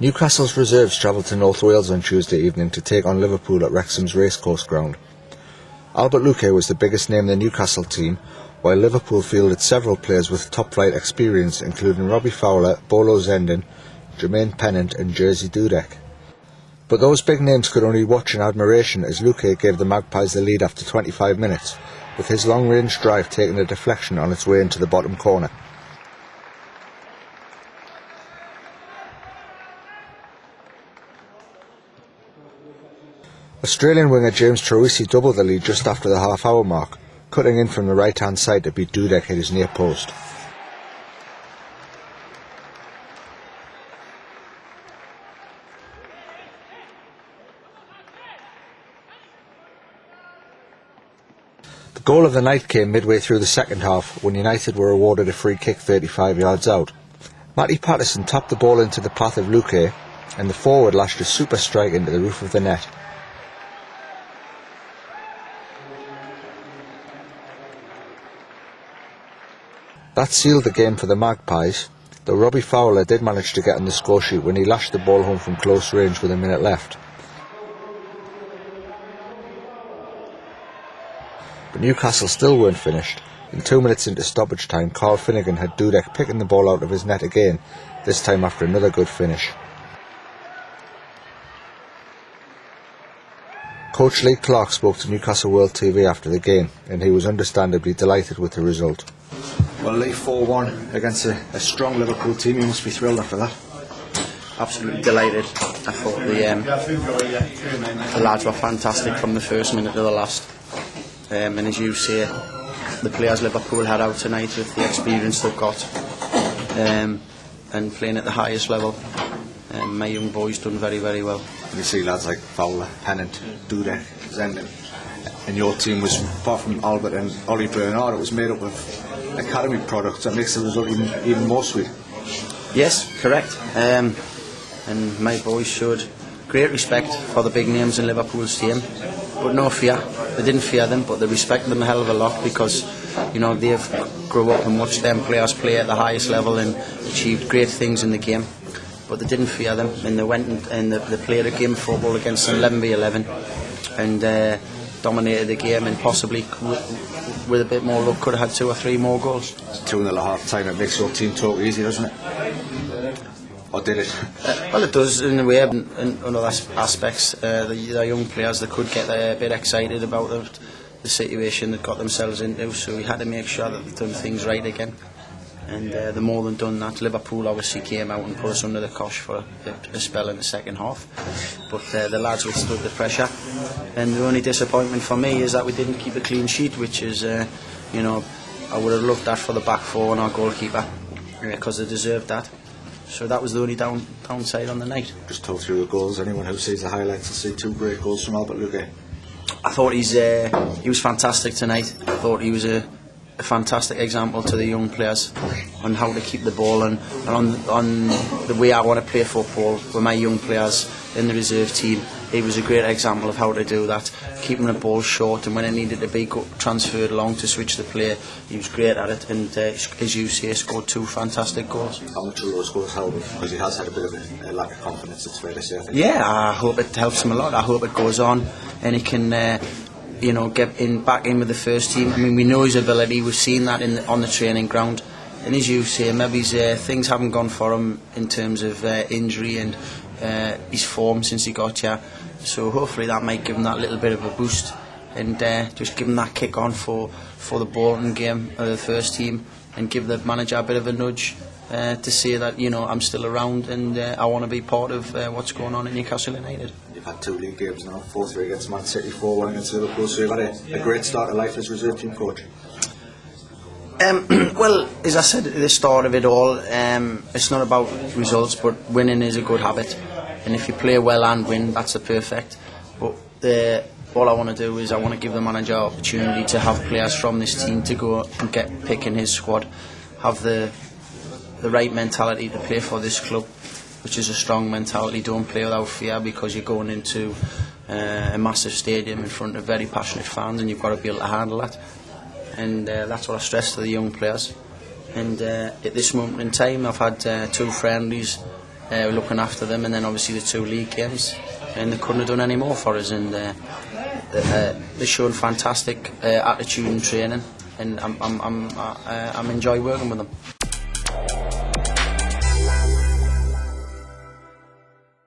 Newcastle's reserves travelled to North Wales on Tuesday evening to take on Liverpool at Wrexham's racecourse ground. Albert Luque was the biggest name in the Newcastle team, while Liverpool fielded several players with top-flight experience, including Robbie Fowler, Bolo Zenden, Jermaine Pennant and Jerzy Dudek. But those big names could only watch in admiration as Luque gave the Magpies the lead after 25 minutes, with his long-range drive taking a deflection on its way into the bottom corner. Australian winger James Troisi doubled the lead just after the half-hour mark, cutting in from the right-hand side to beat Dudek at his near post. The goal of the night came midway through the second half when United were awarded a free kick 35 yards out. Matty Patterson tapped the ball into the path of Luque and the forward lashed a super strike into the roof of the net. That sealed the game for the Magpies, though Robbie Fowler did manage to get on the score sheet when he lashed the ball home from close range with a minute left. But Newcastle still weren't finished. In 2 minutes into stoppage time, Carl Finnegan had Dudek picking the ball out of his net again, this time after another good finish. Coach Lee Clark spoke to Newcastle World TV after the game, and he was understandably delighted with the result. Well, Lee, 4-1 against a strong Liverpool team. You must be thrilled after that. Absolutely delighted. I thought the lads were fantastic from the first minute to the last. And as you say, the players Liverpool had out tonight with the experience they've got and playing at the highest level. My young boys done very, very well. You see lads like Fowler, Pennant, Dudek, Zenden, and your team was, apart from Albert and Ollie Bernard, it was made up of academy products. That makes the result even more sweet. Yes, correct. And my boys showed great respect for the big names in Liverpool's team, but no fear. They didn't fear them, but they respected them a hell of a lot because, you know, they've grew up and watched them players play at the highest level and achieved great things in the game. But they didn't fear them, and they went and they played a game of football against them 11v11 and dominated the game, and possibly with a bit more luck could have had 2 or 3 more goals. 2-0 at half time, it makes your team talk easy, doesn't it? Or did it? Well, it does in a way. In other aspects, the young players, they could get a bit excited about the situation they've got themselves into, so we had to make sure that they've done things right again. And the more than done that, Liverpool obviously came out and put us under the cosh for a spell in the second half. But the lads withstood the pressure. And the only disappointment for me is that we didn't keep a clean sheet, which is, you know, I would have loved that for the back four and our goalkeeper, because they deserved that. So that was the only downside on the night. Just talk through the goals. Anyone who sees the highlights will see 2 great goals from Albert Luque. I thought he was fantastic tonight. I thought he was a fantastic example to the young players on how to keep the ball and on the way I want to play football with my young players in the reserve team. He was a great example of how to do that, keeping the ball short, and when it needed to be transferred along to switch the play, he was great at it, and as you say, scored 2 fantastic goals. How much will those goals help him? Because he has had a bit of a lack of confidence, it's fair to say. Yeah, I hope it helps him a lot. I hope it goes on and he can get back in with the first team. I mean, we know his ability, we've seen that on the training ground, and as you say, maybe things haven't gone for him in terms of injury and his form since he got here, so hopefully that might give him that little bit of a boost and just give him that kick on for the Bolton game of the first team, and give the manager a bit of a nudge to say that, you know, I'm still around and I want to be part of what's going on in Newcastle United. You've had 2 league games now, 4-3 against Man City, 4-1 against Liverpool, so you've had a great start to life as reserve team coach. Well, as I said at the start of it all, it's not about results, but winning is a good habit, and if you play well and win, that's the perfect. But all I want to do is I want to give the manager opportunity to have players from this team to go and pick in his squad, have the right mentality to play for this club, which is a strong mentality. Don't play without fear, because you're going into a massive stadium in front of very passionate fans, and you've got to be able to handle that. And that's what I stress to the young players. And at this moment in time, I've had 2 friendlies looking after them, and then obviously the 2 league games, and they couldn't have done any more for us. And they showed fantastic attitude and training, and I'm enjoy working with them.